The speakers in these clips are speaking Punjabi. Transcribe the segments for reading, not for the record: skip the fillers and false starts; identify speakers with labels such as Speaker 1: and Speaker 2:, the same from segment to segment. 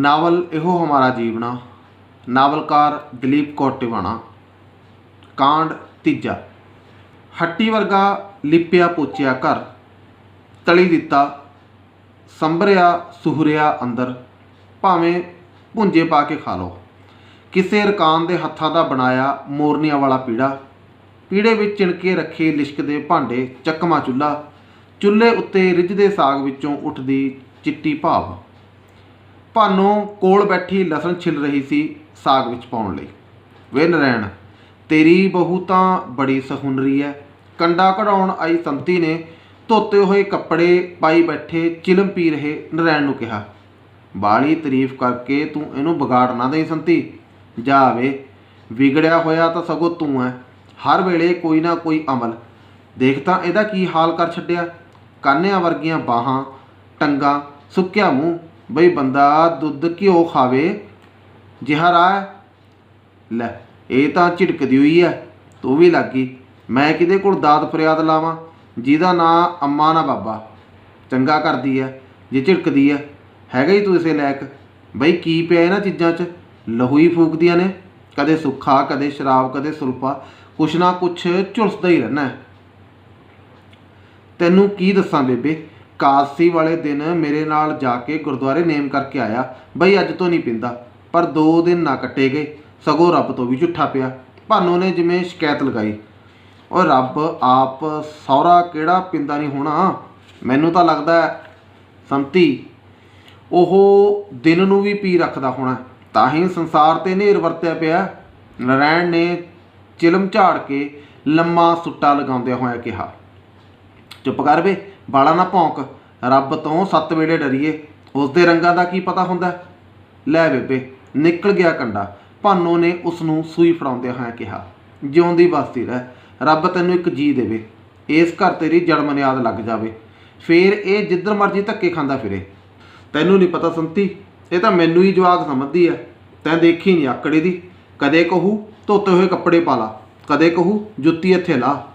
Speaker 1: नावल इहो हमारा जीवना। नावलकार दलीप कौर टिवाणा। कांड तीजा। हट्टी वर्गा लिपिया पोचिया घर, तली दिता संभरिया सुहरिया अंदर, भावें भुंजे पा के खा लो। किसे रकान दे हत्थां दा बनाया मोरनिया वाला पीड़ा, पीड़े विच चिणके रखे लिशकदे भांडे, चकमा चुल्हा, चुल्हे उत्ते रिझदे साग विचों उठदी चिट्टी भाप। भानों कोल बैठी लसन छिल रही सी साग विच पाउण लई। वे नरैण, तेरी बहू तां बड़ी सहुनरी है। कंडा कढ़ाउण आई संती ने धोते हुए कपड़े पाई बैठे चिलम पी रहे नरैण नूं कहा, बाली तारीफ करके तूं इहनूं बिगाड़ ना दई संती। जा वे, विगड़िया होया तां सगों तूं है। हर वेले कोई ना कोई अमल। देख तां इहदा की हाल कर छड्डिया। कान्हिਆਂ वर्गियां बाहां, टंगां, सुक्किया मूँह। बई बंदा दुੱਧ घिओ खावे जिहा राह है। लै ਇਹ ਤਾਂ ਝਿੜਕਦੀ ਹੋਈ ਹੈ, ਤੂੰ ਵੀ ਲੱਗ ਗਈ। ਮੈਂ ਕਿਹਦੇ ਕੋਲ ਦਾਤ ਫਰਿਆਦ ਲਾਵਾਂ ਜਿਹਦਾ ਨਾਂ ਅੰਮਾ ਨਾ ਬਾਬਾ। ਚੰਗਾ ਕਰਦੀ ਹੈ ਜੇ ਝਿੜਕਦੀ ਹੈ, ਹੈਗਾ ਹੀ ਤੂੰ ਇਸੇ ਲਾਇਕ। ਬਈ ਕੀ ਪਿਆ ਇਹਨਾਂ ਚੀਜ਼ਾਂ 'ਚ? ਲਹੂ ਹੀ ਫੂਕਦੀਆਂ ਨੇ, ਕਦੇ ਸੁੱਖਾ, ਕਦੇ ਸ਼ਰਾਬ, ਕਦੇ ਸੁਲਫਾ, ਕੁਛ ਨਾ ਕੁਛ ਝੁਲਸਦਾ ਹੀ ਰਹਿਣਾ। ਤੈਨੂੰ ਕੀ ਦੱਸਾਂ ਬੇਬੇ, ਕਾਦਸੀ ਵਾਲੇ ਦਿਨ ਮੇਰੇ ਨਾਲ ਜਾ ਕੇ ਗੁਰਦੁਆਰੇ ਨੇਮ ਕਰਕੇ ਆਇਆ ਬਈ ਅੱਜ ਤੋਂ ਨਹੀਂ ਪੀਂਦਾ, ਪਰ 2 ਦਿਨ ਨਾ ਕੱਟੇ ਗਏ, ਸਗੋਂ ਰੱਬ ਤੋਂ ਵੀ ਝੁੱਠਾ ਪਿਆ। ਭਾਨੋ ਨੇ ਜਿਵੇਂ ਸ਼ਿਕਾਇਤ ਲਗਾਈ, ਉਹ ਰੱਬ ਆਪ ਸਹੁਰਾ ਕਿਹੜਾ ਪੀਂਦਾ ਨਹੀਂ ਹੋਣਾ। ਮੈਨੂੰ ਤਾਂ ਲੱਗਦਾ ਸੰਤੀ ਉਹ ਦਿਨ ਨੂੰ ਵੀ ਪੀ ਰੱਖਦਾ ਹੋਣਾ, ਤਾਂ ਹੀ ਸੰਸਾਰ 'ਤੇ ਨੇਰ ਵਰਤਿਆ ਪਿਆ। ਨਰੈਣ ਨੇ ਚਿਲਮ ਝਾੜ ਕੇ ਲੰਮਾ ਸੁੱਟਾ ਲਗਾਉਂਦਿਆਂ ਹੋਇਆ ਕਿਹਾ, ਚੁੱਪ ਕਰ ਵੇ, ਬਾਲਾ ਨਾ ਭੌਂਕ। ਰੱਬ ਤੋਂ 7 ਵੇਲੇ ਡਰੀਏ, ਉਸਦੇ ਰੰਗਾਂ ਦਾ ਕੀ ਪਤਾ ਹੁੰਦਾ। ਲੈ ਬੇਬੇ, ਨਿਕਲ ਗਿਆ ਕੰਡਾ। ਭਾਨੋ ਨੇ ਉਸ ਨੂੰ ਸੂਈ ਫੜਾਉਂਦਿਆਂ ਹੋਇਆ ਕਿਹਾ, ਜਿਉਂਦੀ ਵਸਦੀ ਰਹਿ, ਰੱਬ ਤੈਨੂੰ ਇੱਕ ਜੀ ਦੇਵੇ, ਇਸ ਘਰ ਤੇਰੀ ਜੜ ਮਨਿਆਦ ਲੱਗ ਜਾਵੇ, ਫੇਰ ਇਹ ਜਿੱਧਰ ਮਰਜ਼ੀ ਧੱਕੇ ਖਾਂਦਾ ਫਿਰੇ। ਤੈਨੂੰ ਨਹੀਂ ਪਤਾ ਸੰਤੀ, ਇਹ ਤਾਂ ਮੈਨੂੰ ਹੀ ਜਵਾਕ ਸਮਝਦੀ ਹੈ। ਤੈਂ ਦੇਖੀ ਨਹੀਂ ਆਕੜੇ ਦੀ। ਕਦੇ ਕਹੂ ਧੋਤੇ ਹੋਏ ਕੱਪੜੇ ਪਾ ਲਾ, ਕਦੇ ਕਹੂ ਜੁੱਤੀ ਇੱਥੇ ਲਾ,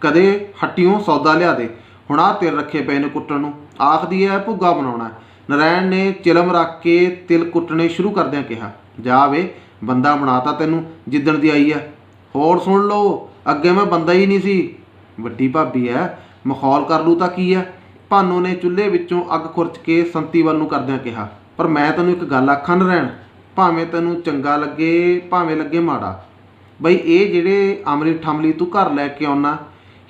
Speaker 1: ਕਦੇ ਹੱਟੀਓਂ ਸੌਦਾ ਲਿਆ ਦੇ। ਹੁਣ ਆਹ ਤਿਲ ਰੱਖੇ ਪਏ ਨੇ ਕੁੱਟਣ ਨੂੰ, ਆਖਦੀ ਹੈ ਭੁੱਗਾ ਬਣਾਉਣਾ। ਨਰੈਣ ਨੇ ਚਿਲਮ ਰੱਖ ਕੇ ਤਿਲ ਕੁੱਟਣੇ ਸ਼ੁਰੂ ਕਰਦਿਆਂ ਕਿਹਾ, ਜਾ ਵੇ, ਬੰਦਾ ਬਣਾਤਾ ਤੈਨੂੰ ਜਿੱਦਣ ਦੀ ਆਈ ਹੈ। ਹੋਰ ਸੁਣ ਲਓ, ਅੱਗੇ ਮੈਂ ਬੰਦਾ ਹੀ ਨਹੀਂ ਸੀ। ਵੱਡੀ ਭਾਬੀ ਹੈ, ਮਖੌਲ ਕਰ ਲੂ ਤਾਂ ਕੀ ਹੈ। ਭਾਨੋ ਨੇ ਚੁੱਲ੍ਹੇ ਵਿੱਚੋਂ ਅੱਗ ਖੁਰਚ ਕੇ ਸੰਤੀ ਵੱਲ ਨੂੰ ਕਰਦਿਆਂ ਕਿਹਾ, ਪਰ ਮੈਂ ਤੈਨੂੰ ਇੱਕ ਗੱਲ ਆਖਾਂ ਨਰੈਣ, ਭਾਵੇਂ ਤੈਨੂੰ ਚੰਗਾ ਲੱਗੇ ਭਾਵੇਂ ਲੱਗੇ ਮਾੜਾ, ਬਈ ਇਹ ਜਿਹੜੇ ਅਮਲੀ ਠਮਲੀ ਤੂੰ ਘਰ ਲੈ ਕੇ ਆਉਣਾ,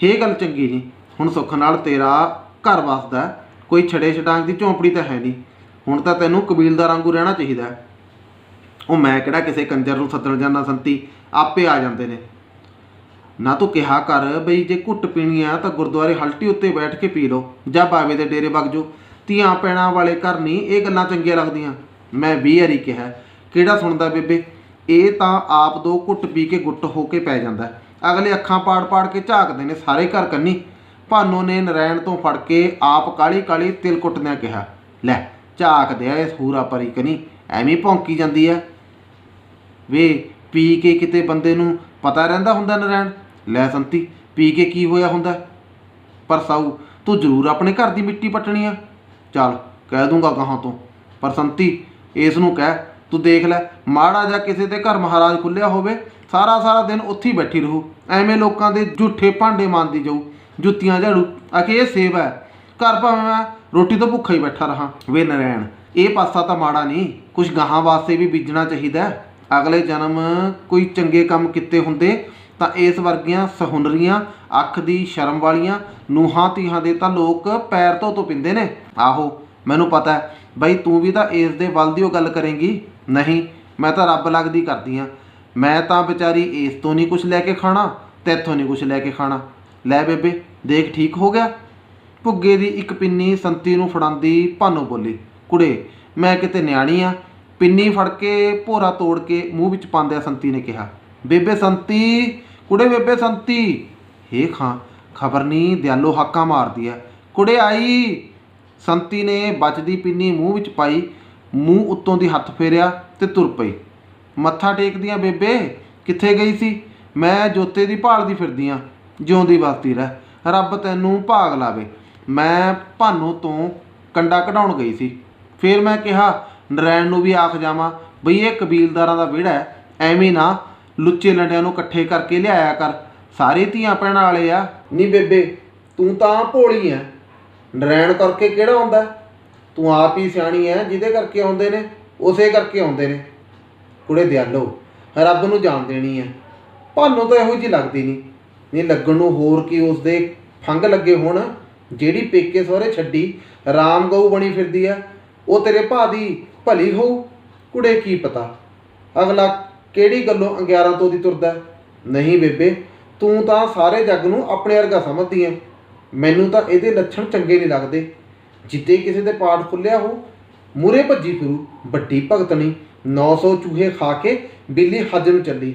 Speaker 1: ਇਹ ਗੱਲ ਚੰਗੀ ਨਹੀਂ। ਹੁਣ ਸੁੱਖ ਨਾਲ ਤੇਰਾ ਘਰ ਵਸਦਾ, ਕੋਈ ਛੜੇ ਛਡਾਂਗ ਦੀ ਝੌਂਪੜੀ ਤਾਂ ਹੈ ਨਹੀਂ। ਹੁਣ ਤਾਂ ਤੈਨੂੰ ਕਬੀਲਦਾਰ ਵਾਂਗੂ ਰਹਿਣਾ ਚਾਹੀਦਾ। ਉਹ ਮੈਂ ਕਿਹੜਾ ਕਿਸੇ ਕੰਜਰ ਨੂੰ ਸੱਦਣ ਜਾਂਦਾ ਸੰਤੀ, ਆਪੇ ਆ ਜਾਂਦੇ ਨੇ। ਨਾ ਤੂੰ ਕਿਹਾ ਕਰ ਬਈ ਜੇ ਘੁੱਟ ਪੀਣੀ ਆ ਤਾਂ ਗੁਰਦੁਆਰੇ ਹਲਟੀ ਉੱਤੇ ਬੈਠ ਕੇ ਪੀ ਲਓ, ਜਾਂ ਬਾਵੇ ਦੇ ਡੇਰੇ ਵਗ ਜਾਓ। ਧੀਆਂ ਪੈਣਾ ਵਾਲੇ ਘਰ ਨਹੀਂ ਇਹ ਗੱਲਾਂ ਚੰਗੀਆਂ ਲੱਗਦੀਆਂ। ਮੈਂ 20 ਵਾਰੀ ਕਿਹਾ, ਕਿਹੜਾ ਸੁਣਦਾ ਬੇਬੇ। ਇਹ ਤਾਂ ਆਪ 2 ਘੁੱਟ ਪੀ ਕੇ ਗੁੱਟ ਹੋ ਕੇ ਪੈ ਜਾਂਦਾ। ਅਗਲੇ ਅੱਖਾਂ ਪਾੜ ਪਾੜ ਕੇ ਝਾਕਦੇ ਨੇ ਸਾਰੇ ਘਰ ਕੰਨੀ। ਭਾਨੋ ਨੇ ਨਰੈਣ ਤੋਂ ਫੜ ਕੇ ਆਪ ਕਾਲੀ ਕਾਲੀ ਤਿਲ ਕੁੱਟਦਿਆਂ ਕਿਹਾ, ਲੈ ਝਾਕਦੇ ਆ ਇਸ ਹੂਰਾ ਪਰੀ ਕਨੀ, ਐਵੇਂ ਭੌਂਕੀ ਜਾਂਦੀ ਹੈ। ਵੇ ਪੀ ਕੇ ਕਿਤੇ ਬੰਦੇ ਨੂੰ ਪਤਾ ਰਹਿੰਦਾ ਹੁੰਦਾ ਨਰੈਣ। ਲੈ ਸੰਤੀ, ਪੀ ਕੇ ਕੀ ਹੋਇਆ ਹੁੰਦਾ। ਪਰ ਸਾਊ ਤੂੰ ਜ਼ਰੂਰ ਆਪਣੇ ਘਰ ਦੀ ਮਿੱਟੀ ਪੱਟਣੀ ਆ। ਚੱਲ ਕਹਿ ਦੂੰਗਾ ਗਾਹਾਂ ਤੋਂ, ਪਰ ਸੰਤੀ ਇਸ ਨੂੰ ਕਹਿ, ਤੂੰ ਦੇਖ ਲੈ ਮਾੜਾ ਜਾਂ ਕਿਸੇ ਦੇ ਘਰ ਮਹਾਰਾਜ ਖੁੱਲ੍ਹਿਆ ਹੋਵੇ, ਸਾਰਾ ਦਿਨ ਉੱਥੇ ਹੀ ਬੈਠੀ ਰਹੂ, ਐਵੇਂ ਲੋਕਾਂ ਦੇ ਝੂਠੇ ਭਾਂਡੇ ਮਾਂਜਦੀ ਜਾਊ, ਜੁੱਤੀਆਂ ਝਾੜੂ। ਆਖੇ ਇਹ ਸੇਵ ਹੈ, ਘਰ ਭਾਵੇਂ ਮੈਂ ਰੋਟੀ ਤੋਂ ਭੁੱਖਾ ਹੀ ਬੈਠਾ ਰਹਾਂ। ਵੇ ਨਰੈਣ, ਇਹ ਪਾਸਾ ਤਾਂ ਮਾੜਾ ਨਹੀਂ, ਕੁਛ ਗਾਹਾਂ ਵਾਸਤੇ ਵੀ ਬੀਜਣਾ ਚਾਹੀਦਾ। ਅਗਲੇ ਜਨਮ ਕੋਈ ਚੰਗੇ ਕੰਮ ਕੀਤੇ ਹੁੰਦੇ ਤਾਂ ਇਸ ਵਰਗੀਆਂ ਸਹੁਨਰੀਆਂ, ਅੱਖ ਦੀ ਸ਼ਰਮ ਵਾਲੀਆਂ ਨੂੰਹਾਂ ਧੀਆਂ ਦੇ ਤਾਂ ਲੋਕ ਪੈਰ ਧੋ ਪੀਂਦੇ ਨੇ। ਆਹੋ ਮੈਨੂੰ ਪਤਾ ਹੈ ਬਈ, ਤੂੰ ਵੀ ਤਾਂ ਇਸ ਦੇ ਵੱਲ ਦੀ ਉਹ ਗੱਲ ਕਰੇਂਗੀ। ਨਹੀਂ, ਮੈਂ ਤਾਂ ਰੱਬ ਲੱਗਦੀ ਕਰਦੀ ਹਾਂ। ਮੈਂ ਤਾਂ ਵਿਚਾਰੀ ਇਸ ਤੋਂ ਨਹੀਂ ਕੁਛ ਲੈ ਕੇ ਖਾਣਾ, ਤੈਥੋਂ ਨਹੀਂ ਕੁਛ ਲੈ ਕੇ ਖਾਣਾ। ਲੈ ਬੇਬੇ ਦੇਖ, ਠੀਕ ਹੋ ਗਿਆ। ਭੁੱਗੇ ਦੀ ਇੱਕ ਪਿੰਨੀ ਸੰਤੀ ਨੂੰ ਫੜਾਉਂਦੀ ਭਾਨੋ ਬੋਲੀ, ਕੁੜੇ ਮੈਂ ਕਿਤੇ ਨਿਆਣੀ ਆ। ਪਿੰਨੀ ਫੜ ਕੇ ਭੋਰਾ ਤੋੜ ਕੇ ਮੂੰਹ ਵਿੱਚ ਪਾਉਂਦਿਆਂ ਸੰਤੀ ਨੇ ਕਿਹਾ, ਬੇਬੇ ਸੰਤੀ, ਕੁੜੇ ਬੇਬੇ ਸੰਤੀ। ਹੇ ਖਾਂ, ਖਬਰ ਨਹੀਂ ਦਿਆਲੋ ਹਾਕਾਂ ਮਾਰਦੀ ਹੈ। ਕੁੜੇ ਆਈ। ਸੰਤੀ ਨੇ ਬਚਦੀ ਪਿੰਨੀ ਮੂੰਹ ਵਿੱਚ ਪਾਈ, ਮੂੰਹ ਉੱਤੋਂ ਦੀ ਹੱਥ ਫੇਰਿਆ ਤੇ ਤੁਰ ਪਈ। ਮੱਥਾ ਟੇਕਦੀਆਂ ਬੇਬੇ, ਕਿੱਥੇ ਗਈ ਸੀ? ਮੈਂ ਜੋਤੇ ਦੀ ਭਾਲਦੀ ਫਿਰਦੀ ਹਾਂ। ਜਿਉਂਦੀ ਵਸਦੀ ਰਹਿ, ਰੱਬ ਤੈਨੂੰ ਭਾਗ ਲਾਵੇ। ਮੈਂ ਭਾਨੋ ਤੋਂ ਕੰਡਾ ਕਢਾਉਣ ਗਈ ਸੀ। ਫਿਰ ਮੈਂ ਕਿਹਾ ਨਰੈਣ ਨੂੰ ਵੀ ਆਖ ਜਾਵਾਂ ਬਈ ਇਹ ਕਬੀਲਦਾਰਾਂ ਦਾ ਵਿਹੜਾ ਹੈ, ਐਵੇਂ ਨਾ ਲੁੱਚੇ ਲੰਡਿਆਂ ਨੂੰ ਇਕੱਠੇ ਕਰਕੇ ਲਿਆਇਆ ਕਰ, ਸਾਰੇ ਧੀਆਂ ਭੈਣਾਂ ਵਾਲੇ ਆ। ਨਹੀਂ ਬੇਬੇ ਤੂੰ ਤਾਂ ਭੋਲੀ ਐ, ਨਰੈਣ ਕਰਕੇ ਕਿਹੜਾ ਆਉਂਦਾ, ਤੂੰ ਆਪ ਹੀ ਸਿਆਣੀ ਐ, ਜਿਹਦੇ ਕਰਕੇ ਆਉਂਦੇ ਨੇ ਉਸੇ ਕਰਕੇ ਆਉਂਦੇ ਨੇ। ਕੁੜੇ ਦਿਆਲੋ ਰੱਬ ਨੂੰ ਜਾਣ ਦੇਣੀ ਐ, ਭਾਨੂੰ ਤਾਂ ਇਹੋ ਜਿਹੀ ਲੱਗਦੀ ਨਹੀਂ ਲੱਗਣ ਨੂੰ ਹੋਰ ਕੀ ਉਸਦੇ ਫੰਗ ਲੱਗੇ ਹੋਣ, ਜਿਹੜੀ ਪੇਕੇ ਸਹੁਰੇ ਛੱਡੀ ਰਾਮ ਗਊ ਬਣੀ ਫਿਰਦੀ ਐ, ਉਹ ਤੇਰੇ ਭਾ ਦੀ ਭਲੀ ਹੋਊ। ਕੁੜੇ ਕੀ ਪਤਾ ਅਗਲਾ ਕਿਹੜੀ ਗੱਲੋਂ 11 ਤੋਂ ਦੀ ਤੁਰਦਾ। ਨਹੀਂ ਬੇਬੇ ਤੂੰ ਤਾਂ ਸਾਰੇ ਜੱਗ ਨੂੰ ਆਪਣੇ ਵਰਗਾ ਸਮਝਦੀ ਐ, ਮੈਨੂੰ ਤਾਂ ਇਹਦੇ ਲੱਛਣ ਚੰਗੇ ਨਹੀਂ ਲੱਗਦੇ। ਜਿੱਦੇ ਕਿਸੇ ਦੇ ਪਾਠ ਖੁੱਲਿਆ ਹੋ ਮੂਹਰੇ ਭੱਜੀ ਫਿਰੂ, ਵੱਡੀ ਭਗਤਣੀ 900 ਚੂਹੇ ਖਾ ਕੇ ਬਿੱਲੀ ਹੱਜ ਨੂੰ ਚੱਲੀ।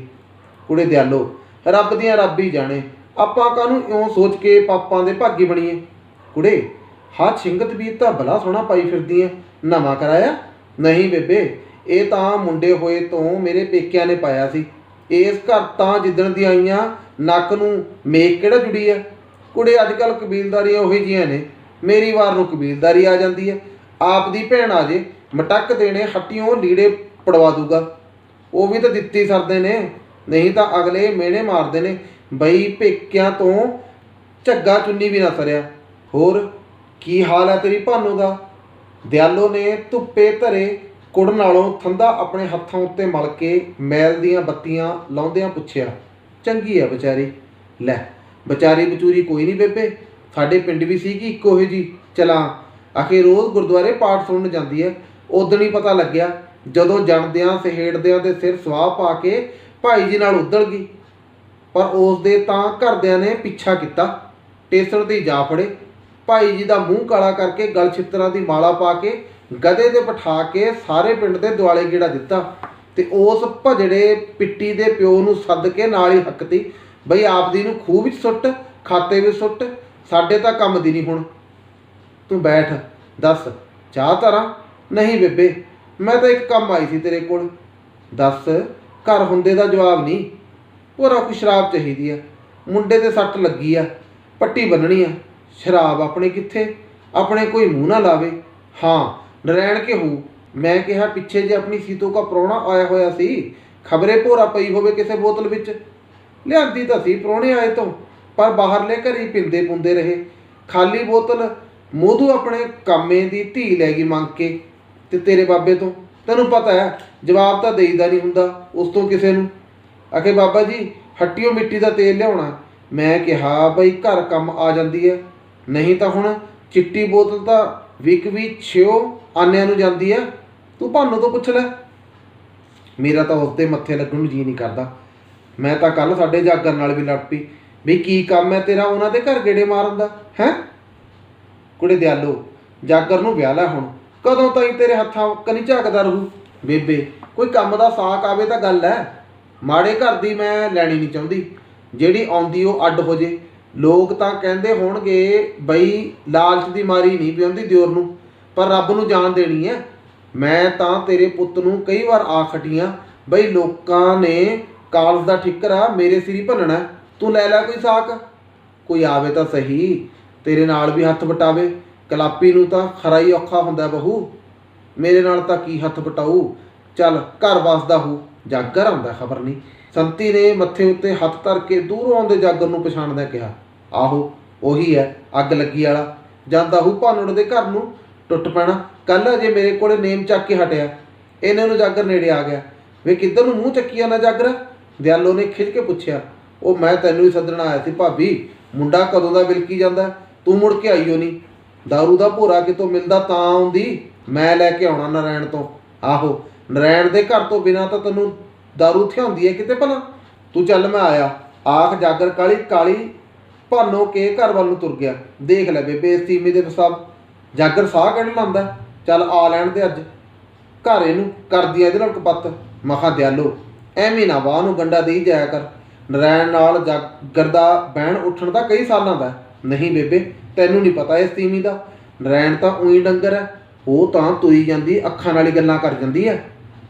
Speaker 1: ਕੁੜੇ ਦਿਆਲੋ ਰੱਬ ਦੀਆਂ ਰੱਬ ਹੀ ਜਾਣੇ, ਆਪਾਂ ਕਾਹਨੂੰ ਇਉਂ ਸੋਚ ਕੇ ਪਾਪਾਂ ਦੇ ਭਾਗੀ ਬਣੀਏ। ਕੁੜੇ ਹਾਂ ਛਿੰਗਤ ਵੀ ਤਾਂ ਬਲਾ ਸੋਹਣਾ ਪਾਈ ਫਿਰਦੀ ਐ, ਨਵਾਂ ਕਰਾਇਆ? ਨਹੀਂ ਬੇਬੇ ਇਹ ਤਾਂ ਮੁੰਡੇ ਹੋਏ ਤੋਂ ਮੇਰੇ ਪੇਕਿਆਂ ਨੇ ਪਾਇਆ ਸੀ, ਇਸ ਘਰ ਤਾਂ ਜਿੱਦਣ ਦੀ ਆਈਆਂ ਨੱਕ ਨੂੰ ਮੇਕ ਕਿਹੜਾ ਜੁੜੀ ਐ। ਕੁੜੇ ਅੱਜ ਕੱਲ੍ਹ ਕਬੀਲਦਾਰੀਆਂ ਉਹੀ ਜਿਹੀਆਂ ਨੇ, ਮੇਰੀ ਵਾਰ ਨੂੰ ਕਬੀਲਦਾਰੀ ਆ ਜਾਂਦੀ ਹੈ, ਆਪ ਦੀ ਭੈਣ ਆ ਜੇ ਮਟਕ ਦੇਣੇ ਹੱਟੀਓਂ ਲੀੜੇ ਪੜਵਾ ਦੂਗਾ, ਉਹ ਵੀ ਤਾਂ ਦਿੱਤੀ ਸਰਦੇ ਨੇ, ਨਹੀਂ ਤਾਂ ਅਗਲੇ ਮਿਹਣੇ ਮਾਰਦੇ ਨੇ ਬਈ ਪੇਕਿਆਂ ਤੋਂ ਝੱਗਾ ਚੁੰਨੀ ਵੀ ਨਾ ਸਰਿਆ। ਹੋਰ ਕੀ ਹਾਲ ਹੈ ਤੇਰੀ ਭਾਨੋ ਦਾ? ਦਿਆਲੋ ਨੇ ਧੁੱਪੇ ਧਰੇ ਕੁੜ ਨਾਲੋਂ ਠੰਡਾ ਆਪਣੇ ਹੱਥਾਂ ਉੱਤੇ ਮਲ ਕੇ ਮੈਲ ਦੀਆਂ ਬੱਤੀਆਂ ਲਾਉਂਦਿਆਂ ਪੁੱਛਿਆ। ਚੰਗੀ ਹੈ ਵਿਚਾਰੀ। ਲੈ ਵਿਚਾਰੀ ਵਿਚੂਰੀ ਕੋਈ ਨਹੀਂ ਬੇਬੇ, ਸਾਡੇ ਪਿੰਡ ਵੀ ਸੀ ਕਿ ਇੱਕੋ ਹੀ ਜੀ ਚਲਾਂ ਆਖੇ ਰੋਜ਼ ਗੁਰਦੁਆਰੇ ਪਾਠ ਸੁਣਨ ਜਾਂਦੀ ਹੈ। ਉਦਣ ਹੀ ਪਤਾ ਲੱਗਿਆ ਜਦੋਂ ਜਣਦਿਆਂ ਸਹੇੜਦਿਆਂ ਦੇ ਸਿਰ ਸਵਾਹ ਪਾ ਕੇ ਭਾਈ ਜੀ ਨਾਲ ਉੱਧੜ ਗਈ, ਪਰ ਉਸ ਦੇ ਤਾਂ ਘਰਦਿਆਂ ਨੇ ਪਿੱਛਾ ਕੀਤਾ, ਟੇਸਣ ਦੀ ਜਾ ਫੜੇ। ਭਾਈ ਜੀ ਦਾ ਮੂੰਹ ਕਾਲਾ ਕਰਕੇ ਗਲ ਛਿੱਤਰਾਂ ਦੀ ਮਾਲਾ ਪਾ ਕੇ ਗਧੇ 'ਤੇ ਬਿਠਾ ਕੇ ਸਾਰੇ ਪਿੰਡ ਦੇ ਦੁਆਲੇ ਗੇੜਾ ਦਿੱਤਾ, ਤੇ ਉਸ ਭਜੜੇ ਪਿੱਟੀ ਦੇ ਪਿਓ ਨੂੰ ਸੱਦ ਕੇ ਨਾਲ ਹੀ ਹੱਕਤੀ ਬਈ ਆਪਦੀ ਨੂੰ ਖੂਹ ਵਿੱਚ ਸੁੱਟ, ਖਾਤੇ ਵਿੱਚ ਸੁੱਟ, ਸਾਡੇ ਤਾਂ ਕੰਮ ਦੀ ਨਹੀਂ ਹੁਣ। ਤੂੰ ਬੈਠ, ਦੱਸ ਚਾਹ ਧਰਾਂ? ਨਹੀਂ ਬੇਬੇ ਮੈਂ ਤਾਂ ਇੱਕ ਕੰਮ ਆਈ ਸੀ ਤੇਰੇ ਕੋਲ। ਦੱਸ। ਘਰ ਹੁੰਦੇ ਦਾ ਜਵਾਬ ਨਹੀਂ, ਭੋਰਾ ਕੋਈ ਸ਼ਰਾਬ ਚਾਹੀਦੀ ਆ, ਮੁੰਡੇ ਦੇ ਸੱਟ ਲੱਗੀ ਆ, ਪੱਟੀ ਬੰਨਣੀ ਆ। ਸ਼ਰਾਬ ਆਪਣੇ ਕਿੱਥੇ, ਆਪਣੇ ਕੋਈ ਮੂੰਹ ਨਾ ਲਾਵੇ। ਹਾਂ ਨਰੈਣ ਕੇ ਹੂ, ਮੈਂ ਕਿਹਾ ਪਿੱਛੇ ਜੇ ਆਪਣੀ ਸੀਤੋ ਕਾ ਪ੍ਰਾਹੁਣਾ ਆਇਆ ਹੋਇਆ ਸੀ, ਖਬਰੇ ਭੋਰਾ ਪਈ ਹੋਵੇ ਕਿਸੇ ਬੋਤਲ ਵਿੱਚ। ਲਿਆਂਦੀ ਤਾਂ ਸੀ ਪ੍ਰਾਹੁਣੇ ਆਏ ਤੋਂ, ਪਰ ਬਾਹਰਲੇ ਘਰੀ ਪੀਂਦੇ ਪੁੰਦੇ ਰਹੇ। ਖਾਲੀ ਬੋਤਲ ਮੋਧੂ ਆਪਣੇ ਕਾਮੇ ਦੀ ਧੀ ਲੈ ਗਈ ਮੰਗ ਕੇ, ਤੇ ਤੇਰੇ ਬਾਬੇ ਤੋਂ ਤੈਨੂੰ ਪਤਾ ਹੈ ਜਵਾਬ ਤਾਂ ਦੇਈਦਾ ਨਹੀਂ ਹੁੰਦਾ ਉਸ ਤੋਂ ਕਿਸੇ ਨੂੰ। ਆਖੇ ਬਾਬਾ ਜੀ ਹੱਟੀਓ ਮਿੱਟੀ ਦਾ ਤੇਲ ਲਿਆਉਣਾ। ਮੈਂ ਕਿਹਾ ਬਈ ਘਰ ਕੰਮ ਆ ਜਾਂਦੀ ਹੈ, ਨਹੀਂ ਤਾਂ ਹੁਣ ਚਿੱਟੀ ਬੋਤਲ ਤਾਂ ਵਿਕ ਵੀ 6 ਆਨਿਆਂ ਨੂੰ ਜਾਂਦੀ ਹੈ। ਤੂੰ ਭਾਨੂੰ ਤੋਂ ਪੁੱਛ ਲੈ। ਮੇਰਾ ਤਾਂ ਉਸ ਦੇ ਮੱਥੇ ਲੱਗਣ ਨੂੰ ਜੀ ਨਹੀਂ ਕਰਦਾ। ਮੈਂ ਤਾਂ ਕੱਲ੍ਹ ਸਾਡੇ ਜਾਗਰ ਨਾਲ ਵੀ ਲੜ ਪਈ ਵੀ ਕੀ ਕੰਮ ਹੈ ਤੇਰਾ ਉਹਨਾਂ ਦੇ ਘਰ ਗੇੜੇ ਮਾਰਨ ਦਾ ਹੈ। ਕੁੜੇ ਦਿਆਲੋ ਜਾਗਰ ਨੂੰ ਵਿਆਹ ਲੈ ਹੁਣ, ਕਦੋਂ ਤਾਈਂ ਤੇਰੇ ਹੱਥਾਂ ਕਨੀ ਝਾਕਦਾ ਰਹੂ। ਬੇਬੇ ਕੋਈ ਕੰਮ ਦਾ ਸਾਕ ਆਵੇ ਤਾਂ ਗੱਲ ਹੈ, ਮਾੜੇ ਘਰ ਦੀ ਮੈਂ ਲੈਣੀ ਨਹੀਂ ਚਾਹੁੰਦੀ, ਜਿਹੜੀ ਆਉਂਦੀ ਉਹ ਅੱਡ ਹੋ ਜੇ। ਲੋਕ ਤਾਂ ਕਹਿੰਦੇ ਹੋਣਗੇ ਬਈ ਲਾਲਚ ਦੀ ਮਾਰੀ ਨਹੀਂ ਪਿਆਉਂਦੀ ਦਿਓਰ ਨੂੰ, ਪਰ ਰੱਬ ਨੂੰ ਜਾਣ ਦੇਣੀ ਹੈ। ਮੈਂ ਤਾਂ ਤੇਰੇ ਪੁੱਤ ਨੂੰ ਕਈ ਵਾਰ ਆਖ ਹਟੀਆਂ ਬਈ ਲੋਕਾਂ ਨੇ ਕਾਲਜ ਦਾ ਠਿੱਕਰਾ ਮੇਰੇ ਸਿਰ ਹੀ ਭੰਨਣਾ, ਤੂੰ ਲੈ ਲੈ ਕੋਈ ਸਾਕ। ਕੋਈ ਆਵੇ ਤਾਂ ਸਹੀ ਤੇਰੇ ਨਾਲ ਵੀ ਹੱਥ ਵਟਾਵੇ, ਕਲਾਪੀ ਨੂੰ ਤਾਂ ਖਰਾ ਹੀ ਔਖਾ ਹੁੰਦਾ ਬਹੂ, ਮੇਰੇ ਨਾਲ ਤਾਂ ਕੀ ਹੱਥ ਵਟਾਊ। ਚੱਲ ਘਰ ਵਸਦਾ ਹੋ, ਜਾਗਰ ਆਉਂਦਾ ਖਬਰ ਨਹੀਂ। ਸੰਤੀ ਨੇ ਮੱਥੇ ਉੱਤੇ ਹੱਥ ਧਰ ਕੇ ਦੂਰੋਂ ਆਉਂਦੇ ਜਾਗਰ ਨੂੰ ਪਛਾਣਦਾ ਕਿਹਾ, ਆਹੋ ਉਹੀ ਹੈ ਅੱਗ ਲੱਗੀ ਵਾਲਾ, ਜਾਂਦਾ ਹੂ ਭਾਨੁੜ ਦੇ ਘਰ ਨੂੰ ਟੁੱਟ ਪੈਣਾ। ਕੱਲ੍ਹ ਅਜੇ ਮੇਰੇ ਕੋਲੇ ਨੇਮ ਚੱਕ ਕੇ ਹਟਿਆ, ਇਹਨਾਂ ਨੂੰ ਜਾਗਰ ਨੇੜੇ ਆ ਗਿਆ। ਵੇ ਕਿੱਧਰ ਨੂੰ ਮੂੰਹ ਚੱਕੀ ਜਾਂਦਾ ਜਾਗਰ? ਦਿਆਲੋ ਨੇ ਖਿੱਚ ਕੇ ਪੁੱਛਿਆ। ਉਹ ਮੈਂ ਤੈਨੂੰ ਹੀ ਸੱਦਣਾ ਆਇਆ ਸੀ ਭਾਬੀ, ਮੁੰਡਾ ਕਦੋਂ ਦਾ ਵਿਲਕੀ ਜਾਂਦਾ, ਤੂੰ ਮੁੜ ਕੇ ਆਈਓ ਨਹੀਂ। ਦਾਰੂ ਦਾ ਭੋਰਾ ਕਿਤੋਂ ਮਿਲਦਾ ਤਾਂ ਆਉਂਦੀ, ਮੈਂ ਲੈ ਕੇ ਆਉਣਾ ਨਰੈਣ ਤੋਂ। ਆਹੋ ਨਰੈਣ ਦੇ ਘਰ ਤੋਂ ਬਿਨਾਂ ਤਾਂ ਤੈਨੂੰ ਦਾਰੂ ਥਿਆਉਂਦੀ ਹੈ ਕਿਤੇ ਭਲਾ। ਤੂੰ ਚੱਲ ਮੈਂ ਆਇਆ, ਆਖ ਜਾਗਰ ਕਾਲੀ ਕਾਲੀ ਭਾਨੋ ਕੇ ਘਰ ਵੱਲ ਨੂੰ ਤੁਰ ਗਿਆ। ਦੇਖ ਲੈ ਬੇਬੇ ਇਸ ਤੀਮੀ ਦੇ ਸਭ ਜਾਗਰ ਸਾਹ ਕੱਢ ਲਾਉਂਦਾ। ਚੱਲ ਆ ਲੈਣ ਦੇ ਅੱਜ ਘਰ, ਇਹਨੂੰ ਕਰਦੀ ਆ ਇਹਦੇ ਨਾਲ ਕਪੱਤ। ਮਖਾ ਦਿਆਲੋ ਐਵੇਂ ਨਾ ਵਾਹ ਨੂੰ ਗੰਡਾ ਦੇਈ ਜਾਇਆ ਕਰ, ਨਰੈਣ ਨਾਲ ਜਾਗਰ ਦਾ ਬਹਿਣ ਉੱਠਣ ਦਾ ਕਈ ਸਾਲਾਂ ਦਾ। ਨਹੀਂ ਬੇਬੇ ਤੈਨੂੰ ਨਹੀਂ ਪਤਾ ਇਸ ਤੀਮੀ ਦਾ, ਨਰੈਣ ਤਾਂ ਉਹੀ ਡੰਗਰ ਹੈ, ਉਹ ਤਾਂ ਤੁਰੀ ਜਾਂਦੀ ਅੱਖਾਂ ਨਾਲ ਹੀ ਗੱਲਾਂ ਕਰ ਜਾਂਦੀ ਹੈ।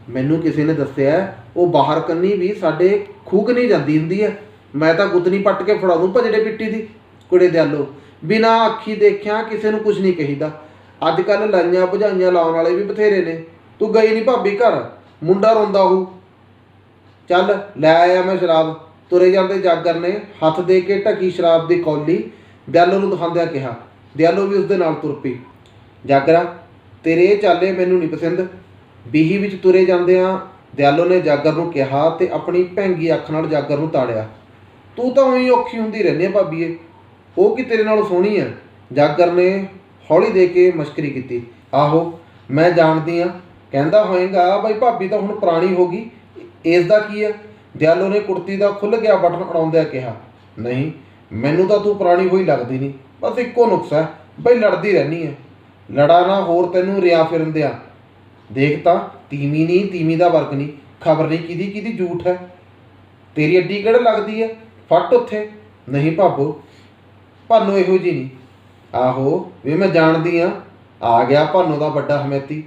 Speaker 1: ਮੈਨੂੰ ਕਿਸੇ ਨੇ ਦੱਸਿਆ ਉਹ ਬਾਹਰ ਕੰਨੀ ਵੀ ਸਾਡੇ ਖੂਕ ਨਹੀਂ ਜਾਂਦੀ ਹੁੰਦੀ ਹੈ, ਮੈਂ ਤਾਂ ਗੁੱਤਨੀ ਪੱਟ ਕੇ ਫੜਾ ਦੂੰ ਭਜੜੇ ਪਿੱਟੀ ਦੀ। ਕੁੜੇ ਦਿਆਲੋ ਬਿਨਾਂ ਅੱਖੀ ਦੇਖਿਆ ਕਿਸੇ ਨੂੰ ਕੁਝ ਨਹੀਂ ਕਹੀਦਾ। ਅੱਜ ਕੱਲ੍ਹ ਲਾਈਆਂ ਭਜਾਈਆਂ ਲਾਉਣ ਵਾਲੇ ਵੀ ਬਥੇਰੇ ਨੇ, ਤੂੰ ਗਈ ਨਹੀਂ ਭਾਬੀ ਘਰ, ਮੁੰਡਾ ਰੋਂਦਾ ਹੋਊ। ਚੱਲ ਲੈ ਆਇਆ ਮੈਂ ਸ਼ਰਾਬ। ਤੁਰੇ ਜਾਂਦੇ ਜਾਗਰ ਨੇ ਹੱਥ ਦੇ ਕੇ ਢਕੀ ਸ਼ਰਾਬ ਦੀ ਕੌਲੀ ਦਿਆਲੋ ਨੂੰ ਦਿਖਾਉਂਦਿਆਂ ਕਿਹਾ। ਦਿਆਲੋ ਵੀ ਉਸਦੇ ਨਾਲ ਤੁਰ ਪਈ। ਜਾਗਰਾ, ਤੇਰੇ ਇਹ ਚਾਲੇ ਮੈਨੂੰ ਨਹੀਂ ਪਸੰਦ। ਬੀਹੀ ਵਿੱਚ ਤੁਰੇ ਜਾਂਦਿਆਂ ਦਿਆਲੋ ਨੇ ਜਾਗਰ ਨੂੰ ਕਿਹਾ ਤੇ ਆਪਣੀ ਭੈਂਗੀ ਅੱਖ ਨਾਲ ਜਾਗਰ ਨੂੰ ਤਾੜਿਆ। ਤੂੰ ਤਾਂ ਉਹੀ ਔਖੀ ਹੁੰਦੀ ਰਹਿੰਦੀ ਆ ਭਾਬੀਏ, ਉਹ ਕੀ ਤੇਰੇ ਨਾਲੋਂ ਸੋਹਣੀ ਹੈ? ਜਾਗਰ ਨੇ ਹੌਲੀ ਦੇ ਕੇ ਮਸ਼ਕਰੀ ਕੀਤੀ। ਆਹੋ ਮੈਂ ਜਾਣਦੀ ਹਾਂ, ਕਹਿੰਦਾ ਹੋਏਗਾ ਬਈ ਭਾਬੀ ਤਾਂ ਹੁਣ ਪੁਰਾਣੀ ਹੋ ਗਈ, ਇਸ ਦਾ ਕੀ ਹੈ? ਦਿਆਲੋ ਨੇ ਕੁੜਤੀ ਦਾ ਖੁੱਲ੍ਹ ਗਿਆ ਬਟਨ ਅੜਾਉਂਦਿਆਂ ਕਿਹਾ। ਨਹੀਂ, ਮੈਨੂੰ ਤਾਂ ਤੂੰ ਪੁਰਾਣੀ ਹੋਈ ਲੱਗਦੀ ਨਹੀਂ, ਬਸ ਇੱਕੋ ਨੁਕਸ ਹੈ ਬਈ ਲੜਦੀ ਰਹਿੰਦੀ ਹੈ। ਲੜਾ ਨਾ ਹੋਰ ਤੈਨੂੰ ਰਿਆ ਫਿਰਨ ਦਿਆਂ। ਦੇਖ ਤਾਂ ਤੀਵੀਂ ਨਹੀਂ, ਤੀਵੀਂ ਦਾ ਵਰਗ ਨਹੀਂ, ਖਬਰ ਨਹੀਂ ਕਿਹਦੀ ਕਿਹਦੀ ਝੂਠ ਹੈ। ਤੇਰੀ ਅੱਡੀ ਕਿਹੜਾ ਲੱਗਦੀ ਹੈ? ਫੱਟ ਉੱਥੇ। ਨਹੀਂ ਭਾਬੋ, ਭਾਨੋ ਇਹੋ ਜਿਹੀ ਨਹੀਂ। ਆਹੋ ਵੀ ਮੈਂ ਜਾਣਦੀ ਹਾਂ, ਆ ਗਿਆ ਭਾਨੋ ਦਾ ਵੱਡਾ ਹਮੈਤੀ।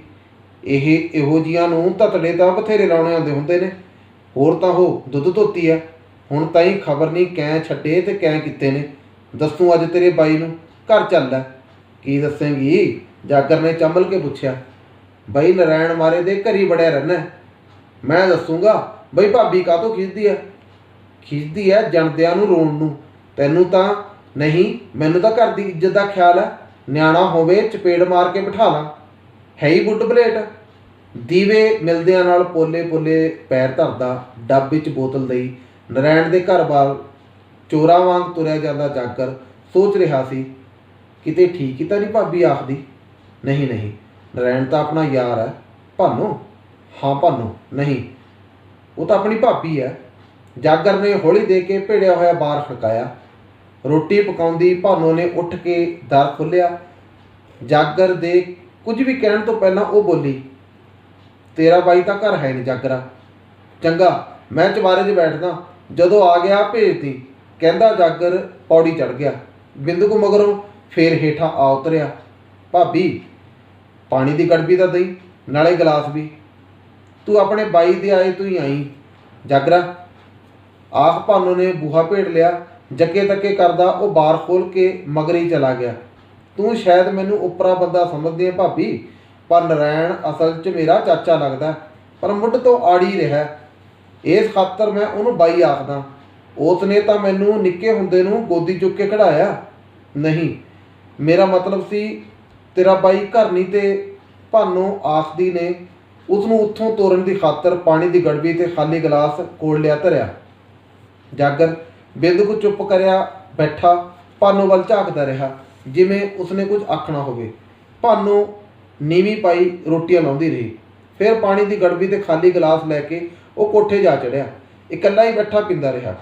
Speaker 1: ਇਹੋ ਜਿਹੀਆਂ ਨੂੰ ਧਤੜੇ ਤਾਂ ਬਥੇਰੇ ਲਾਉਣੇ ਆਉਂਦੇ ਹੁੰਦੇ ਨੇ, ਹੋਰ ਤਾਂ ਉਹ ਦੁੱਧ ਧੋਤੀ ਹੈ। ਹੁਣ ਤਾਂ ਹੀ ਖਬਰ ਨਹੀਂ ਕੈਂ ਛੱਡੇ ਤੇ ਕੈਂ ਕੀਤੇ ਨੇ। ਦੱਸੂ ਅੱਜ ਤੇਰੇ ਬਾਈ ਨੂੰ, ਘਰ ਚੱਲ ਲੈ। ਕੀ ਦੱਸੇਂਗੀ? ਜਾਗਰ ਨੇ ਚੰਬਲ ਕੇ ਪੁੱਛਿਆ। ਬਈ ਨਰਾਇਣ ਮਾਰੇ ਦੇ ਘਰੀ ਵੜਿਆ ਰਹਿਣਾ। ਮੈਂ ਦੱਸੂਗਾ ਬਈ ਭਾਬੀ ਕਾਹਤੋਂ ਖਿੱਚਦੀ ਹੈ। ਖਿੱਚਦੀ ਹੈ ਜਣਦਿਆਂ ਨੂੰ ਰੋਣ ਨੂੰ। ਤੈਨੂੰ ਤਾਂ ਨਹੀਂ, ਮੈਨੂੰ ਤਾਂ ਘਰ ਦੀ ਇੱਜ਼ਤ ਦਾ ਖਿਆਲ ਹੈ। ਨਿਆਣਾ ਹੋਵੇ ਚਪੇੜ ਮਾਰ ਕੇ ਬਿਠਾ ਲਾਂ। ਹੈ ਹੀ ਬੁੱਢ ਬਲੇਟ। ਦੀਵੇ ਮਿਲਦਿਆਂ ਨਾਲ ਪੋਲੇ ਪੋਲੇ ਪੈਰ ਧਰਦਾ ਡੱਬ ਵਿੱਚ ਬੋਤਲ ਦਈ ਨਰਾਇਣ ਦੇ ਘਰ ਵੱਲ ਚੋਰਾਂ ਵਾਂਗ ਤੁਰਿਆ ਜਾਂਦਾ ਜਾਗਰ ਸੋਚ ਰਿਹਾ ਸੀ, ਕਿਤੇ ਠੀਕ ਹੀ ਤਾਂ ਨਹੀਂ ਭਾਬੀ ਆਖਦੀ। ਨਹੀਂ ਨਹੀਂ, ਨਰਾਇਣ ਤਾਂ ਆਪਣਾ ਯਾਰ ਹੈ। ਭਾਨੋ? ਹਾਂ ਭਾਨੋ। ਨਹੀਂ, ਉਹ ਤਾਂ ਆਪਣੀ ਭਾਬੀ ਹੈ। ਜਾਗਰ ਨੇ ਹੌਲੀ ਦੇ ਕੇ ਭਿੜਿਆ ਹੋਇਆ ਬਾਰ ਖੜਕਾਇਆ। ਰੋਟੀ ਪਕਾਉਂਦੀ ਭਾਨੋ ਨੇ ਉੱਠ ਕੇ ਦਰ ਖੋਲ੍ਹਿਆ। ਜਾਗਰ ਦੇ ਕੁਝ ਵੀ ਕਹਿਣ ਤੋਂ ਪਹਿਲਾਂ ਉਹ ਬੋਲੀ, ਤੇਰਾ ਬਾਈ ਤਾਂ ਘਰ ਹੈ ਨਹੀਂ ਜਾਗਰਾ। ਚੰਗਾ, ਮੈਂ ਚੁਬਾਰੇ 'ਚ ਬੈਠਦਾ, ਜਦੋਂ ਆ ਗਿਆ ਭੇਜਦੀ। ਕਹਿੰਦਾ ਜਾਗਰ ਪੌੜੀ ਚੜ੍ਹ ਗਿਆ। ਬਿੰਦੂ ਮਗਰੋਂ ਫੇਰ ਹੇਠਾਂ ਆ ਉਤਰਿਆ। ਭਾਬੀ ਪਾਣੀ ਦੀ ਗੜਬੀ ਤਾਂ ਦਈ, ਨਾਲੇ ਗਲਾਸ ਵੀ। ਤੂੰ ਆਪਣੇ ਬਾਈ ਦੇ ਆਏ ਤੂੰ ਹੀ ਆਈ ਜਾਗਰਾ। ਆਖ ਭਾਨੋ ਨੇ ਬੂਹਾ ਭੇੜ ਲਿਆ। ਜੱਕੇ ਤੱਕੇ ਕਰਦਾ ਉਹ ਬਾਰ ਖੋਲ੍ਹ ਕੇ ਮਗਰੀ ਚਲਾ ਗਿਆ। ਤੂੰ ਸ਼ਾਇਦ ਮੈਨੂੰ ਉਪਰਾ ਬੰਦਾ ਸਮਝਦੀ ਹੈ ਭਾਬੀ, ਪਰ ਨਰਾਇਣ ਅਸਲ 'ਚ ਮੇਰਾ ਚਾਚਾ ਲੱਗਦਾ, ਪਰ ਮੁੱਢ ਤੋਂ ਆੜੀ ਰਿਹਾ। ਇਸ ਖਾਤਰ ਮੈਂ ਉਹਨੂੰ ਬਾਈ ਆਖਦਾ। ਉਸ ਨੇ ਤਾਂ ਮੈਨੂੰ ਨਿੱਕੇ ਹੁੰਦੇ ਨੂੰ ਗੋਦੀ ਚੁੱਕ ਕੇ ਖੜਾਇਆ। ਨਹੀਂ, ਮੇਰਾ ਮਤਲਬ ਸੀ ਤੇਰਾ ਬਾਈ ਘਰ ਨਹੀਂ। ਤੇ ਭਾਨੋ ਆਖਦੀ ਨੇ ਉਸ ਨੂੰ ਉੱਥੋਂ ਤੋਰਨ ਦੀ ਖਾਤਰ ਪਾਣੀ ਦੀ ਗੜਬੀ ਤੇ ਖਾਲੀ ਗਲਾਸ ਕੋਲ ਲਿਆ ਧਰਿਆ। ਜਾਗਰ ਬਿੰਦੂ ਚੁੱਪ ਕਰਿਆ ਬੈਠਾ ਭਾਨੋ ਵੱਲ ਝਾਕਦਾ ਰਿਹਾ, ਜਿਵੇਂ ਉਸਨੇ ਕੁਝ ਆਖਣਾ ਹੋਵੇ। ਭਾਨੋ ਨੀਵੀਂ ਪਾਈ ਰੋਟੀਆਂ ਲਾਉਂਦੀ ਰਹੀ। ਫਿਰ ਪਾਣੀ ਦੀ ਗੜਬੀ ਤੇ ਖਾਲੀ ਗਲਾਸ ਲੈ ਕੇ ਉਹ ਕੋਠੇ ਜਾ ਚੜ੍ਹਿਆ। ਇਕੱਲਾ ਹੀ ਬੈਠਾ ਪੀਂਦਾ ਰਿਹਾ।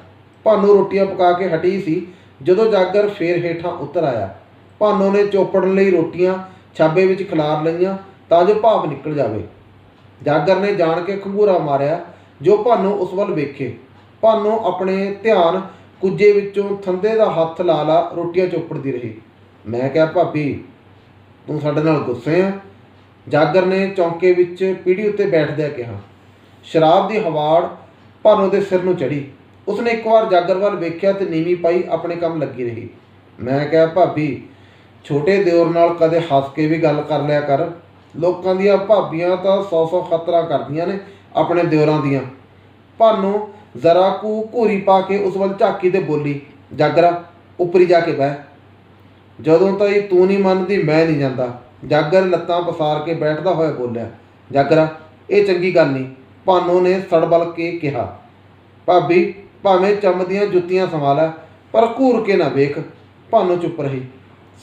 Speaker 1: ਭਾਨੋ ਰੋਟੀਆਂ ਪਕਾ ਕੇ ਹਟੀ ਸੀ ਜਦੋਂ ਜਾਗਰ ਫੇਰ ਹੇਠਾਂ ਉਤਰ ਆਇਆ। ਭਾਨੋ ਨੇ ਚੋਪੜਨ ਲਈ ਰੋਟੀਆਂ ਛਾਬੇ ਵਿੱਚ ਖਿਲਾਰ ਲਈਆਂ ਤਾਂ ਜੋ ਭਾਫ਼ ਨਿਕਲ ਜਾਵੇ। ਜਾਗਰ ਨੇ ਜਾਣ ਕੇ ਖੰਗੂਰਾ ਮਾਰਿਆ ਜੋ ਭਾਨੋ ਉਸ ਵੱਲ ਵੇਖੇ। ਭਾਨੋ ਆਪਣੇ ਧਿਆਨ ਕੁੱਜੇ ਵਿੱਚੋਂ ਥੰਦੇ ਦਾ ਹੱਥ ਲਾ ਲਾ ਰੋਟੀਆਂ ਚੋਪੜਦੀ ਰਹੀ। ਮੈਂ ਕਿਹਾ ਭਾਬੀ ਤੂੰ ਸਾਡੇ ਨਾਲ ਗੁੱਸੇ ਆ? ਜਾਗਰ ਨੇ ਚੌਂਕੇ ਵਿੱਚ ਪੀੜੀ ਉੱਤੇ ਬੈਠਦਿਆਂ ਕਿਹਾ। ਸ਼ਰਾਬ ਦੀ ਹਵਾੜ ਭਾਨੋ ਦੇ ਸਿਰ ਨੂੰ ਚੜ੍ਹੀ। ਉਸਨੇ ਇੱਕ ਵਾਰ ਜਾਗਰ ਵੱਲ ਵੇਖਿਆ ਤੇ ਨੀਵੀਂ ਪਾਈ ਆਪਣੇ ਕੰਮ ਲੱਗੀ ਰਹੀ। ਮੈਂ ਕਿਹਾ ਭਾਬੀ ਛੋਟੇ ਦਿਓਰ ਨਾਲ ਕਦੇ ਹੱਸ ਕੇ ਵੀ ਗੱਲ ਕਰ ਲਿਆ ਕਰ। ਲੋਕਾਂ ਦੀਆਂ ਭਾਬੀਆਂ ਤਾਂ 100 ਖਤਰਾ ਕਰਦੀਆਂ ਨੇ ਆਪਣੇ ਦਿਓਰਾਂ ਦੀਆਂ। ਭਾਨੋ ਜ਼ਰਾ ਕੁ ਘੂਰੀ ਪਾ ਕੇ ਉਸ ਵੱਲ ਝਾਕੀ ਤੇ ਬੋਲੀ, ਜਾਗਰਾ ਉੱਪਰੀ ਜਾ ਕੇ ਬਹਿ। ਜਦੋਂ ਤਾਈ ਤੂੰ ਨਹੀਂ ਮੰਨਦੀ ਮੈਂ ਨਹੀਂ ਜਾਂਦਾ। ਜਾਗਰ ਲੱਤਾਂ ਪਸਾਰ ਕੇ ਬੈਠਦਾ ਹੋਇਆ ਬੋਲਿਆ। ਜਾਗਰਾ ਇਹ ਚੰਗੀ ਗੱਲ ਨਹੀਂ, ਭਾਨੋ ਨੇ ਸੜਬਲ ਕੇ ਕਿਹਾ। ਭਾਬੀ ਭਾਵੇਂ ਚੰਮਦੀਆਂ ਜੁੱਤੀਆਂ ਸੰਭਾਲਾ ਪਰ ਘੂਰ ਕੇ ਨਾ ਵੇਖ। ਭਾਨੋ ਚੁੱਪ ਰਹੀ।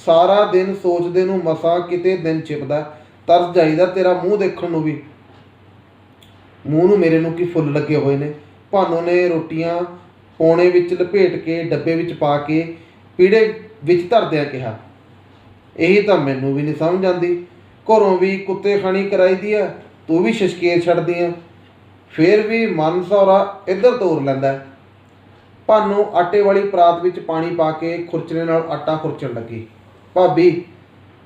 Speaker 1: ਸਾਰਾ ਦਿਨ ਸੋਚਦੇ ਨੂੰ ਮਸਾਂ ਕਿਤੇ ਦਿਨ ਛਿਪਦਾ, ਤਰਸ ਜਾਈਦਾ ਤੇਰਾ ਮੂੰਹ ਦੇਖਣ ਨੂੰ ਵੀ। ਮੂੰਹ ਨੂੰ ਮੇਰੇ ਨੂੰ ਕੀ ਫੁੱਲ ਲੱਗੇ ਹੋਏ ਨੇ। ਭਾਨੋ ਨੇ ਰੋਟੀਆਂ ਪੌਣੇ ਵਿੱਚ ਲਪੇਟ ਕੇ ਡੱਬੇ ਵਿੱਚ ਪਾ ਕੇ ਪੀੜੇ ਵਿੱਚ ਧਰਦਿਆਂ ਕਿਹਾ। ਇਹੀ ਤਾਂ ਮੈਨੂੰ ਵੀ ਨਹੀਂ ਸਮਝ ਆਉਂਦੀ। ਘਰੋਂ ਵੀ ਕੁੱਤੇ ਖਾਣੀ ਕਰਾਈ ਦੀ ਆ, ਤੂੰ ਵੀ ਸ਼ਸ਼ਕੇਰ ਛੱਡਦੀ ਆ, ਫਿਰ ਵੀ ਮਨ ਸਹੁਰਾ ਇੱਧਰ ਤੋਰ ਲੈਂਦਾ। ਭਾਨੋ ਆਟੇ ਵਾਲੀ ਪਰਾਤ ਵਿੱਚ ਪਾਣੀ ਪਾ ਕੇ ਖੁਰਚਣੇ ਨਾਲ ਆਟਾ ਖੁਰਚਣ ਲੱਗੀ। ਭਾਬੀ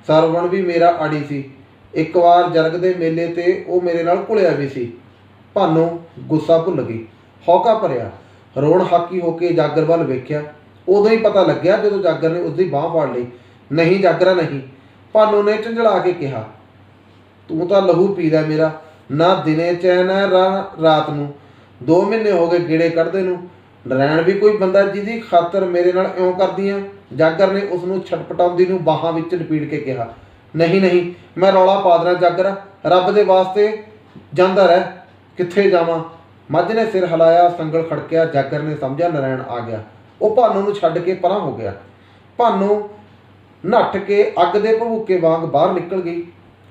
Speaker 1: ਸਰਵਣ ਵੀ ਮੇਰਾ ਆੜੀ ਸੀ। ਇੱਕ ਵਾਰ ਜਰਗ ਦੇ ਮੇਲੇ 'ਤੇ ਉਹ ਮੇਰੇ ਨਾਲ ਘੁਲਿਆ ਵੀ ਸੀ। ਭਾਨੋ ਗੁੱਸਾ ਭੁੱਲ ਗਈ, ਹੌਕਾ ਭਰਿਆ, ਰੋਣ ਹਾਕੀ ਹੋ ਕੇ ਜਾਗਰ ਵੱਲ ਵੇਖਿਆ। ਉਦੋਂ ਹੀ ਪਤਾ ਲੱਗਿਆ ਜਦੋਂ ਜਾਗਰ ਨੇ ਉਸਦੀ ਬਾਂਹ ਫੜ ਲਈ। ਨਹੀਂ ਜਾਗਰਾ ਨਹੀਂ, ਭਾਨੋ ਨੇ ਝੰਜਲਾ ਕੇ ਕਿਹਾ। ਤੂੰ ਤਾਂ ਲਹੂ ਪੀ ਲੈ ਮੇਰਾ, ਨਾ ਦਿਨੇ ਚੈਨ ਹੈ ਰਾਤ ਨੂੰ। 2 ਮਹੀਨੇ ਹੋ ਗਏ ਗੇੜੇ ਕੱਢਦੇ ਨੂੰ। ਨਰੈਣ ਵੀ ਕੋਈ ਬੰਦਾ ਜਿਹਦੀ ਖਾਤਰ ਮੇਰੇ ਨਾਲ ਇਉਂ ਕਰਦੀ ਆ? ਜਾਗਰ ਨੇ ਉਸ ਨੂੰ ਛਟਪਟਾਉਂਦੀ ਨੂੰ ਬਾਹਾਂ ਵਿੱਚ ਲਪੇਟ ਕੇ ਕਿਹਾ। ਨਹੀਂ ਨਹੀਂ, ਮੈਂ ਰੌਲਾ ਪਾ ਦੇਣਾ ਜਾਗਰ, ਰੱਬ ਦੇ ਵਾਸਤੇ ਜਾਂਦਾ ਰਹਿ। ਕਿੱਥੇ ਜਾਵਾਂ? ਮੱਝ ਨੇ ਸਿਰ ਹਿਲਾਇਆ, ਸੰਗਲ ਖੜਕਿਆ। ਜਾਗਰ ਨੇ ਸਮਝਿਆ ਨਰੈਣ ਆ ਗਿਆ। ਉਹ ਭਾਨੂ ਨੂੰ ਛੱਡ ਕੇ ਪਰਾਂ ਹੋ ਗਿਆ। ਭਾਨੂ ਨੱਠ ਕੇ ਅੱਗ ਦੇ ਭਬੂਕੇ ਵਾਂਗ ਬਾਹਰ ਨਿਕਲ ਗਈ।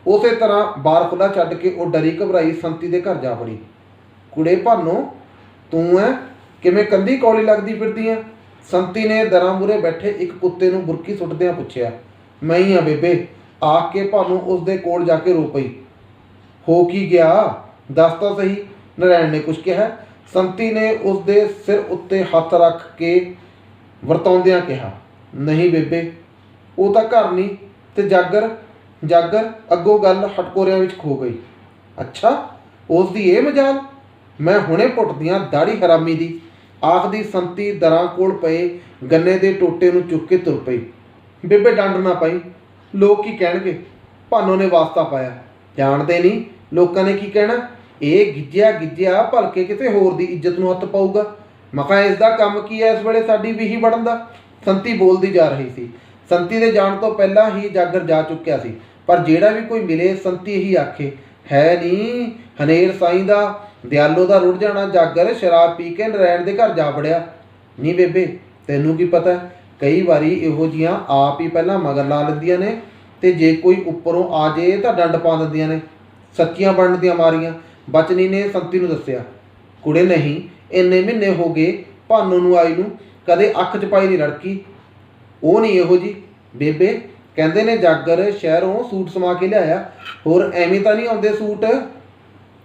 Speaker 1: ਉਸੇ ਤਰ੍ਹਾਂ ਬਾਰ ਖੁੱਲ੍ਹਾ ਛੱਡ ਕੇ ਉਹ ਡਰੀ ਘਬਰਾਈ ਸੰਤੀ ਦੇ ਘਰ ਜਾ ਵੜੀ। ਕੁੜੇ ਭਾਨੂ, ਤੂੰ ਐ? ਕਿਵੇਂ ਕੰਧੀ ਕੌਲੀ ਲੱਗਦੀ ਫਿਰਦੀ ਐ? ਸੰਤੀ ਨੇ ਦਰਾਂ ਮੂਹਰੇ ਬੈਠੇ ਇੱਕ ਕੁੱਤੇ ਨੂੰ ਬੁਰਕੀ ਸੁੱਟਦਿਆਂ ਪੁੱਛਿਆ। ਮੈਂ ਹੀ ਆ ਬੇਬੇ, ਆਖ ਕੇ ਭਾਨੂ ਉਸ ਦੇ ਕੋਲ ਜਾ ਕੇ ਰੋ ਪਈ। ਹੋ ਕੀ ਗਿਆ? ਦੱਸ ਤਾਂ ਸਹੀ। ਨਰੈਣ ਨੇ ਕੁਛ ਕਿਹਾ? ਸੰਤੀ ਨੇ ਉਸ ਦੇ ਸਿਰ ਉੱਤੇ ਹੱਥ ਰੱਖ ਕੇ ਵਰਤਾਉਂਦਿਆਂ ਕਿਹਾ। ਨਹੀਂ ਬੇਬੇ, ਉਹ ਤਾਂ ਘਰ ਨਹੀਂ। ਤੇ ਜਾਗਰ? ਜਾਗਰ ਅੱਗੋਂ ਗੱਲ ਹਟਕੋਰਿਆਂ ਵਿੱਚ ਖੋ ਗਈ। ਅੱਛਾ, ਉਸ ਦੀ ਇਹ ਮਜਾਲ? ਮੈਂ ਹੁਣੇ ਪੁੱਟਦੀਆਂ ਦਾੜੀ ਹਰਾਮੀ ਦੀ, ਆਖਦੀ ਸੰਤੀ ਦਰਾਂ ਕੋਲ ਪਏ ਗੰਨੇ ਦੇ ਟੋਟੇ ਨੂੰ ਚੁੱਕ ਕੇ ਤੁਰ ਪਈ। ਬੇਬੇ ਡੰਡ ਨਾ ਪਾਈ, ਲੋਕ ਕੀ ਕਹਿਣਗੇ? ਭਾਨੋ ਨੇ ਵਾਸਤਾ ਪਾਇਆ। ਜਾਣਦੇ ਨਹੀਂ ਲੋਕਾਂ ਨੇ ਕੀ ਕਹਿਣਾ? ਇਹ ਗਿੱਜਿਆ ਗਿੱਜਿਆ ਭਲਕੇ ਕਿਸੇ ਹੋਰ ਦੀ ਇੱਜ਼ਤ ਨੂੰ ਹੱਥ ਪਾਊਗਾ। ਮਖਾ ਇਸ ਦਾ ਕੰਮ ਕੀ ਹੈ ਇਸ ਵੇਲੇ ਸਾਡੀ ਵੀਹੀ ਵੜਨ ਦਾ? ਸੰਤੀ ਬੋਲਦੀ ਜਾ ਰਹੀ ਸੀ। ਸੰਤੀ ਦੇ ਜਾਣ ਤੋਂ ਪਹਿਲਾਂ ਹੀ ਜਾਗਰ ਜਾ ਚੁੱਕਿਆ ਸੀ, ਪਰ ਜਿਹੜਾ ਵੀ ਕੋਈ ਮਿਲੇ ਸੰਤੀ ਇਹੀ ਆਖੇ, ਹੈ ਨਹੀਂ ਹਨੇਰ ਸਾਈਂ ਦਾ ਦਿਆਲੋ ਦਾ ਰੁੜ ਜਾਣਾ। ਜਾਗਰ ਸ਼ਰਾਬ ਪੀ ਕੇ ਨਰੈਣ ਦੇ ਘਰ ਜਾ ਵੜਿਆ। ਨਹੀਂ ਬੇਬੇ, ਤੈਨੂੰ ਕੀ ਪਤਾ? ਕਈ ਵਾਰੀ ਇਹੋ ਜਿਹੀਆਂ ਆਪ ਹੀ ਪਹਿਲਾਂ ਮਗਰ ਲਾ ਲੈਂਦੀਆਂ ਨੇ, ਤੇ ਜੇ ਕੋਈ ਉੱਪਰੋਂ ਆ ਜੇ ਤਾਂ ਡੰਡ ਪਾ ਦਿੰਦੀਆਂ ਨੇ। ਸੱਚੀਆਂ ਬਣਨ ਦੀਆਂ ਮਾਰੀਆਂ, ਬਚਨੀ ਨੇ ਸੰਤੀ ਨੂੰ ਦੱਸਿਆ। ਕੁੜੇ ਨਹੀਂ, ਇੰਨੇ ਮਹੀਨੇ ਹੋ ਗਏ ਭਾਨੋ ਨੂੰ ਆਈ ਨੂੰ, ਕਦੇ ਅੱਖ 'ਚ ਪਾਈ ਨਹੀਂ ਰੜਕੀ। ਉਹ ਨਹੀਂ ਇਹੋ ਜੀ ਬੇਬੇ, ਕਹਿੰਦੇ ਨੇ ਜਾਗਰ ਸ਼ਹਿਰੋਂ ਸੂਟ ਸਮਾ ਕੇ ਲਿਆਇਆ। ਹੋਰ ਐਵੇਂ ਤਾਂ ਨਹੀਂ ਆਉਂਦੇ ਸੂਟ?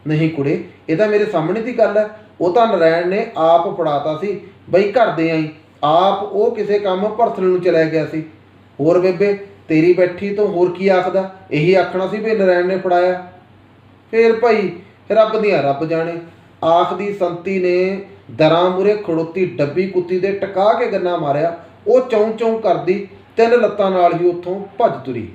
Speaker 1: ਨਹੀਂ ਕੁੜੇ, ਇਹ ਤਾਂ ਮੇਰੇ ਸਾਹਮਣੇ ਦੀ ਗੱਲ ਹੈ। ਉਹ ਤਾਂ ਨਰੈਣ ਨੇ ਆਪ ਫੜਾਤਾ ਸੀ ਬਈ ਘਰ ਦੇ ਆਈ। ਆਪ ਉਹ ਕਿਸੇ ਕੰਮ ਭਰਥਲ ਨੂੰ ਚਲਿਆ ਗਿਆ ਸੀ। ਹੋਰ ਬੇਬੇ, ਤੇਰੀ ਬੈਠੀ ਤੋਂ ਹੋਰ ਕੀ ਆਖਦਾ? ਇਹੀ ਆਖਣਾ ਸੀ ਵੀ ਨਰੈਣ ਨੇ ਫੜਾਇਆ। ਫੇਰ ਭਾਈ ਰੱਬ ਦੀਆਂ ਰੱਬ ਜਾਣੇ, ਆਖਦੀ ਸੰਤੀ ਨੇ ਦਰਾਂ ਮੂਹਰੇ ਖੜੋਤੀ ਡੱਬੀ ਕੁੱਤੀ ਦੇ ਟਕਾ ਕੇ ਗੰਨਾ ਮਾਰਿਆ। ਉਹ ਚੌਂ ਚੌਂ ਕਰਦੀ 3 ਲੱਤਾਂ ਨਾਲ ਹੀ ਉੱਥੋਂ ਭੱਜ ਤੁਰੀ।